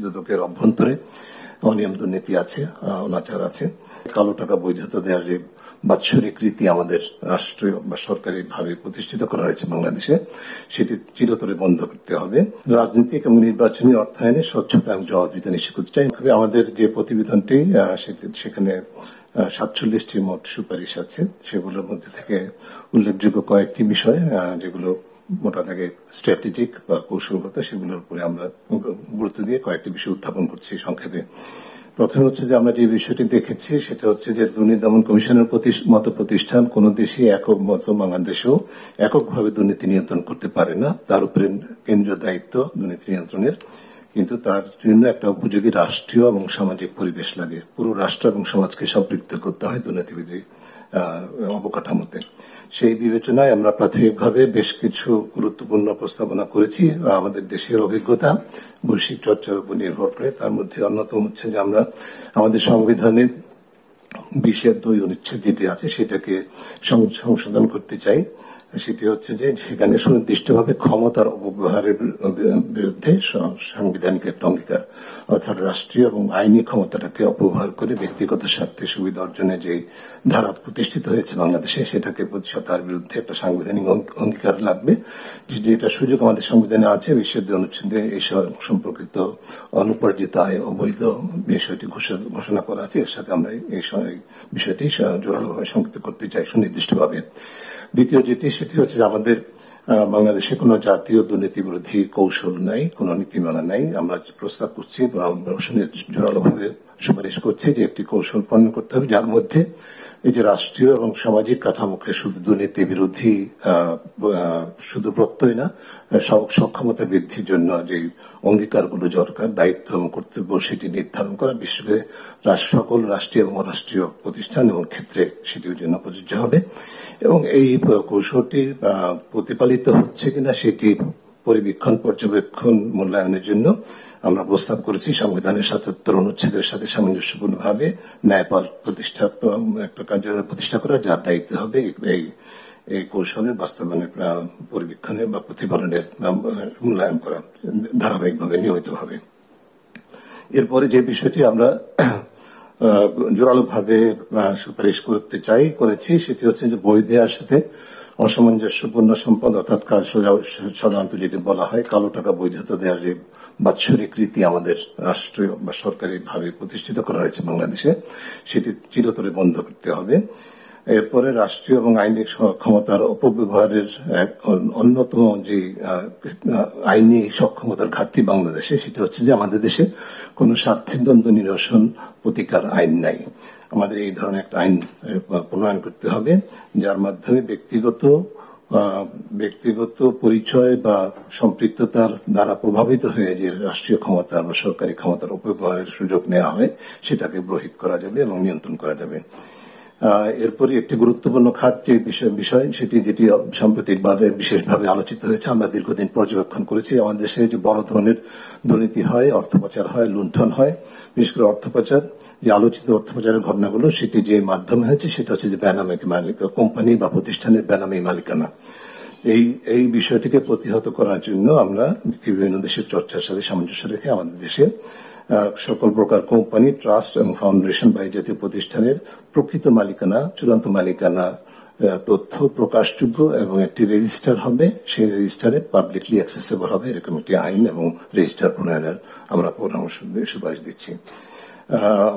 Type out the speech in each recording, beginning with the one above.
দুদকের অভ্যন্তরে অনিয়ম দুর্নীতি আছে, অনাচার আছে। কালো টাকা বৈধতা দেওয়ার যে বাৎসরিক রীতি আমাদের রাষ্ট্রীয় বা সরকারি ভাবে প্রতিষ্ঠিত করা হয়েছে বাংলাদেশে, সেটি চিরতরে বন্ধ করতে হবে। রাজনৈতিক এবং নির্বাচনী অর্থায়নে স্বচ্ছতা এবং জবাবদিহিতা নিশ্চিত করতে চাই। আমাদের যে প্রতিবেদনটি সেখানে 47টি মোট সুপারিশ আছে। সেগুলোর মধ্যে থেকে উল্লেখযোগ্য কয়েকটি বিষয় যেগুলো মোটা দাগে স্ট্র্যাটেজিক বা কৌশলগত, সেগুলোর উপরে আমরা গুরুত্ব দিয়ে কয়েকটি বিষয় উত্থাপন করছি সংক্ষেপে। প্রথমে হচ্ছে যে আমরা যে বিষয়টি দেখেছি সেটা হচ্ছে যে দুর্নীতি দমন কমিশনের মতো প্রতিষ্ঠান কোন দেশে একক মতো বাংলাদেশেও এককভাবে দুর্নীতি নিয়ন্ত্রণ করতে পারে না। তার উপরে কেন্দ্রীয় দায়িত্ব দুর্নীতি নিয়ন্ত্রণের, কিন্তু তার জন্য একটা উপযোগী রাষ্ট্রীয় এবং সামাজিক পরিবেশ লাগে। পুরো রাষ্ট্র এবং সমাজকে সম্পৃক্ত করতে হয় দুর্নীতিবিধি অবকাঠামোতে। সেই বিবেচনায় আমরা প্রাথমিকভাবে বেশ কিছু গুরুত্বপূর্ণ প্রস্তাবনা করেছি আমাদের দেশের অভিজ্ঞতা বৈশ্বিক চর্চার উপর নির্ভর করে। তার মধ্যে অন্যতম হচ্ছে যে আমরা আমাদের সংবিধানের 20-2 অনুচ্ছেদ যেটি আছে সেটাকে সংশোধন করতে চাই। সেটি হচ্ছে যে সেখানে সুনির্দিষ্টভাবে ক্ষমতার অপব্যবহারের বিরুদ্ধে সাংবিধানিক একটা অঙ্গীকার, অর্থাৎ রাষ্ট্রীয় এবং আইনি ক্ষমতাটাকে অপব্যবহার করে ব্যক্তিগত স্বার্থে সুবিধা অর্জনে যে ধারা প্রতিষ্ঠিত হয়েছে বাংলাদেশে, সেটাকে তার বিরুদ্ধে একটা সাংবিধানিক অঙ্গীকার লাগবে। যেটা সুযোগ আমাদের সংবিধানে আছে, 20-2 অনুচ্ছেদে এই সম্পর্কিত অনুপার্জিত আয় অবৈধ বিষয়টি ঘোষণা করা আছে। এর সাথে আমরা এই বিষয়টি জোরালোভাবে সংযুক্ত করতে চাই সুনির্দিষ্টভাবে। দ্বিতীয় যেটি সেটি হচ্ছে আমাদের বাংলাদেশে কোনো জাতীয় দুর্নীতি বিরোধী কৌশল নাই, কোনো নীতিমালা নাই। আমরা প্রস্তাব করছি, জোরালোভাবে সুপারিশ করছি যে একটি কৌশল প্রণয়ন করতে হবে যার মধ্যে এই যে রাষ্ট্রীয় এবং সামাজিক কাঠামোকে শুধু দুর্নীতি বিরোধী শুধু প্রত্যয় না, সক্ষমতা বৃদ্ধির জন্য যে অঙ্গীকারগুলো দরকার, দায়িত্ব এবং কর্তব্য সেটি নির্ধারণ করা, বিশেষ করে সকল রাষ্ট্রীয় এবং অরাষ্ট্রীয় প্রতিষ্ঠান এবং ক্ষেত্রে সেটির জন্য প্রযোজ্য হবে। এবং এই কৌশলটি প্রতিপালিত হচ্ছে কিনা সেটি পরিবীক্ষণ পর্যবেক্ষণ মূল্যায়নের জন্য আমরা প্রস্তাব করেছি সংবিধানের 77 অনুচ্ছেদের সাথে সামঞ্জস্যপূর্ণভাবে ন্যায়পাল একটা কার্যালয় প্রতিষ্ঠা করা, যার দায়িত্ব হবে এই কৌশলের বাস্তবায়নের পরিবীক্ষণের বা প্রতিপালনের মূল্যায়ন করা ধারাবাহিকভাবে নিয়মিতভাবে। এরপরে যে বিষয়টি আমরা জোরালোভাবে সুপারিশ করেছি সেটি হচ্ছে যে বই দেওয়ার সাথে অসামঞ্জস্যপূর্ণ সম্পদ, অর্থাৎ সাধারণত যেটি বলা হয় কালো টাকা বৈধতা দেওয়ার যে বাৎসরিক রীতি আমাদের রাষ্ট্রীয় বা সরকারি ভাবে প্রতিষ্ঠিত করা হয়েছে বাংলাদেশে, সেটি চিরতরে বন্ধ করতে হবে। এরপরে রাষ্ট্রীয় এবং আইনি ক্ষমতার অপব্যবহারের অন্যতম যে আইনি সক্ষমতার ঘাটতি বাংলাদেশে, সেটা হচ্ছে যে আমাদের দেশে কোন স্বার্থের দ্বন্দ্ব নিরসন প্রতিকার আইন নাই। আমাদের এই ধরনের একটা আইন প্রণয়ন করতে হবে যার মাধ্যমে ব্যক্তিগত পরিচয় বা সম্পৃক্ততার দ্বারা প্রভাবিত হয়ে যে রাষ্ট্রীয় ক্ষমতা বা সরকারি ক্ষমতার অপব্যবহারের সুযোগ নেওয়া হয় সেটাকে রহিত করা যাবে এবং নিয়ন্ত্রণ করা যাবে। এরপরে একটি গুরুত্বপূর্ণ খাত যে বিষয় সেটি যেটি সাম্প্রতিকভাবে বিশেষভাবে আলোচিত হয়েছে, আমরা দীর্ঘদিন পর্যবেক্ষণ করেছি আমাদের দেশে যে বড় ধরনের দুর্নীতি হয়, অর্থ পাচার হয়, লুণ্ঠন হয়। বিশেষ করে অর্থ পাচার, যে আলোচিত অর্থ পাচারের ঘটনাগুলো সেটি যে মাধ্যমে হয়েছে সেটা হচ্ছে যে বেনামী কোম্পানি বা প্রতিষ্ঠানের বেনামী মালিকানা। এই বিষয়টিকে প্রতিহত করার জন্য আমরা বিভিন্ন দেশের চর্চার সাথে সামঞ্জস্য রেখে আমাদের দেশে সকল প্রকার কোম্পানি, ট্রাস্ট এবং ফাউন্ডেশন বা এই জাতীয় প্রতিষ্ঠানের প্রকৃত মালিকানা, চূড়ান্ত মালিকানা তথ্য প্রকাশযোগ্য এবং একটি রেজিস্টার হবে, সেই রেজিস্টারে পাবলিকলি অ্যাক্সেসেবল হবে, এরকম একটি আইন এবং রেজিস্টার প্রণয়নের আমরা পরামর্শ সুপারিশ দিচ্ছি।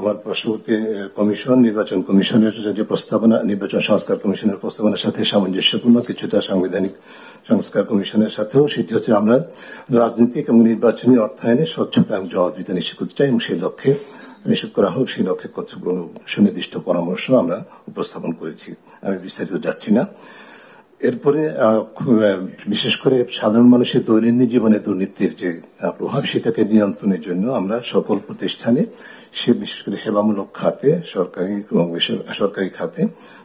আমার পার্শ্ববর্তী কমিশন, নির্বাচন কমিশনের যে প্রস্তাবনা, নির্বাচন সংস্কার কমিশনের প্রস্তাবনার সাথে সামঞ্জস্যপূর্ণ, কিছুটা সাংবিধানিক সংস্কার কমিশনের সাথেও, সেটি হচ্ছে আমরা রাজনৈতিক এবং নির্বাচনী অর্থায়নে স্বচ্ছতা এবং জবাবদিহিতা নিশ্চিত করতে চাই এবং সেই লক্ষ্যে নিশ্চিত করা হোক, সেই লক্ষ্যে কতগুলো সুনির্দিষ্ট পরামর্শ আমরা উপস্থাপন করেছি। আমি বিস্তারিত যাচ্ছি না। এরপরে বিশেষ করে সাধারণ মানুষের দৈনন্দিন জীবনে দুর্নীতির যে প্রভাব সেটাকে নিয়ন্ত্রণের জন্য আমরা সকল প্রতিষ্ঠানে, বিশেষ করে সেবামূলক খাতে, সরকারি এবং বেসরকারি খাতে,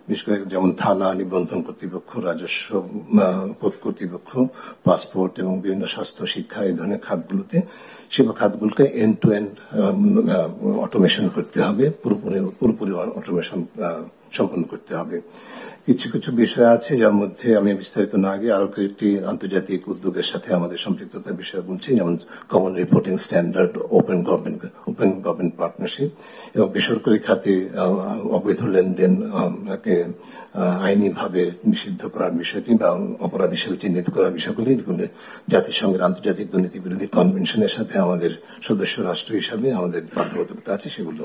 বিশেষ করে যেমন থানা, নিবন্ধন কর্তৃপক্ষ, রাজস্ব কর্তৃপক্ষ, পাসপোর্ট এবং বিভিন্ন স্বাস্থ্য, শিক্ষা এই ধরনের খাতগুলোতে সেবা খাতগুলোকে এন্ড টু এন্ড অটোমেশন করতে হবে, পুরোপুরি অটোমেশন সম্পন্ন করতে হবে। কিছু কিছু বিষয় আছে যার মধ্যে আমি বিস্তারিত না গিয়ে আরো কয়েকটি আন্তর্জাতিক উদ্যোগের সাথে আমাদের সম্পৃক্ততার বিষয় বলছি, যেমন common reporting standard, open government partnership এবং বেসরকারি খাতে অবৈধ লেনদেন আইনিভাবে নিষিদ্ধ করার বিষয়টি বা অপরাধ হিসেবে চিহ্নিত করার বিষয়গুলি জাতিসংঘের আন্তর্জাতিক দুর্নীতি বিরোধী কনভেনশনের সাথে আমাদের সদস্য রাষ্ট্র হিসাবে আমাদের বাধ্যবাধকতা আছে সেগুলো।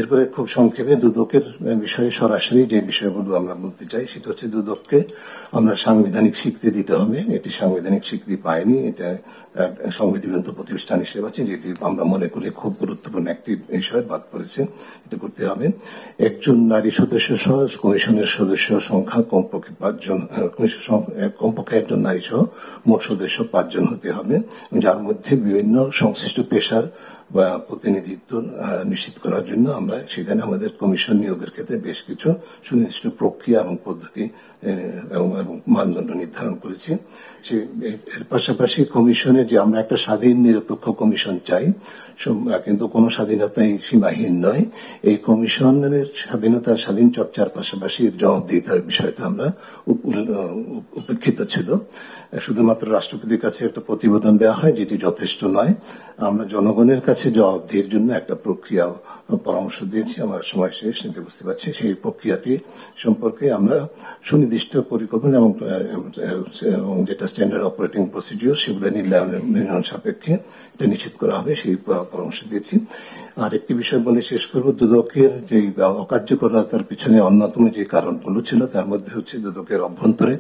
এরপরে খুব সংক্ষেপে দুদকের বিষয়ে সরাসরি যে বিষয়গুলো আমরা বলতে চাই সেটা হচ্ছে, দুদককে আমরা সাংবিধানিক স্বীকৃতি দিতে হবে। এটি সাংবিধানিক স্বীকৃতি পায়নি, এটা সংবিধিবদ্ধ প্রতিষ্ঠান হিসেবে আছে, যেটি আমরা মনে করি খুব গুরুত্বপূর্ণ একটি বিষয় বাদ পড়েছে, এটা করতে হবে। একজন নারী সদস্য সহ কমিশনের সদস্য সংখ্যা কমপক্ষে 5 জন, কমপক্ষে একজন নারী সহ মোট সদস্য 5 জন হতে হবে, যার মধ্যে বিভিন্ন সংশ্লিষ্ট পেশার বা প্রতিনিধিত্ব নিশ্চিত করার জন্য আমরা সেখানে আমাদের কমিশন নিয়োগের ক্ষেত্রে বেশ কিছু সুনির্দিষ্ট প্রক্রিয়া এবং পদ্ধতি এবং মানদণ্ড নির্ধারণ করেছি। এর পাশাপাশি কমিশনে যে আমরা একটা স্বাধীন নিরপেক্ষ কমিশন চাই, কিন্তু কোন স্বাধীনতাই সীমাহীন নয়। এই কমিশনের স্বাধীন চর্চার পাশাপাশি জবাবদিহিতার বিষয়টা আমরা উপেক্ষিত ছিল। শুধুমাত্র রাষ্ট্রপতির কাছে একটা প্রতিবেদন দেওয়া হয়, যেটি যথেষ্ট নয়। আমরা জনগণের কাছে জবাবদিহির জন্য একটা প্রক্রিয়া পরামর্শ দিয়েছি। আমার সময় শেষ, নিতে বুঝতে পারছি। সেই প্রক্রিয়াটি সম্পর্কে আমরা সুনির্দিষ্ট পরিকল্পনা এবং যেটা স্ট্যান্ডার্ড অপারেটিং প্রসিডিওর, সেগুলো নির্ণয়ন সাপেক্ষে এটা নিশ্চিত করা হবে, সেই পরামর্শ দিয়েছি। আর একটি বিষয় বলে শেষ করব, দুদকের যে অকার্যকরতার পিছনে অন্যতম যে কারণগুলো ছিল তার মধ্যে হচ্ছে দুদকের অভ্যন্তরে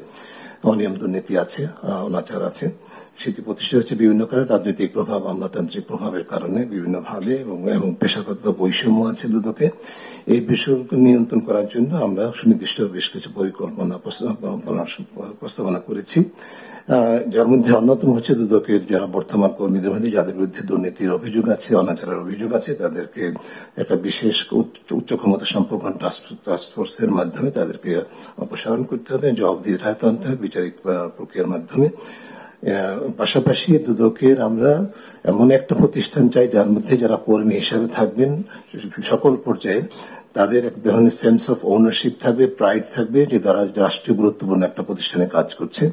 অনিয়ম দুর্নীতি আছে, অনাচার আছে। সেটি প্রতিষ্ঠা হচ্ছে বিভিন্ন কারণে, রাজনৈতিক প্রভাব, আমলাতান্ত্রিক প্রভাবের কারণে বিভিন্নভাবে, এবং পেশাগত বৈষম্য আছে দুদকে। এই বিষয়গুলো নিয়ন্ত্রণ করার জন্য আমরা সুনির্দিষ্ট বেশ কিছু পরিকল্পনা প্রস্তাবনা করেছি, যার মধ্যে অন্যতম হচ্ছে দুদকের যারা বর্তমান কর্মীদের মধ্যে যাদের বিরুদ্ধে দুর্নীতির অভিযোগ আছে, অনাচারের অভিযোগ আছে, তাদেরকে একটা বিশেষ উচ্চ ক্ষমতা সম্পন্ন টাস্কফোর্সের মাধ্যমে তাদেরকে অপসারণ করতে হবে, জবাবদিহির আওতায় আনতে হবে বিচারিক প্রক্রিয়ার মাধ্যমে। পাশাপাশি দুদকের আমরা এমন একটা প্রতিষ্ঠান চাই যার মধ্যে যারা কর্মী হিসাবে থাকবেন সকল পর্যায়ে, তাদের এক ধরনের সেন্স অফ ওনারশিপ থাকবে, প্রাইড থাকবে যে তারা রাষ্ট্রীয় গুরুত্বপূর্ণ একটা প্রতিষ্ঠানে কাজ করছে।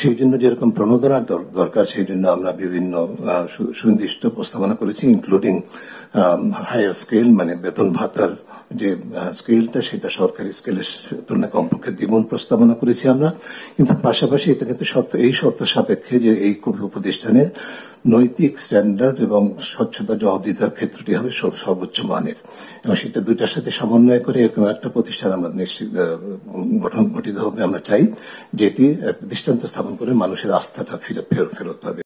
সেই জন্য যেরকম প্রণোদনার দরকার, সেই জন্য আমরা বিভিন্ন সুনির্দিষ্ট প্রস্তাবনা করেছি, ইনক্লুডিং হায়ার স্কেল, মানে বেতন ভাতার যে স্কেলটা সেটা সরকারি স্কেলের তুলনায় কমপক্ষে দ্বিগুণ প্রস্তাবনা করেছি আমরা। কিন্তু পাশাপাশি এটা কিন্তু এই শর্ত সাপেক্ষে যে এই প্রতিষ্ঠানের নৈতিক স্ট্যান্ডার্ড এবং স্বচ্ছতা জবাবদিহিতার ক্ষেত্রটি হবে সর্বোচ্চ মানের, এবং সেটা দুইটার সাথে সমন্বয় করে এরকম একটা প্রতিষ্ঠান আমরা নিশ্চিত গঠিত হবে আমরা চাই, যেটি দৃষ্টান্ত স্থাপন করে মানুষের আস্থাটা ফেরত পাবে।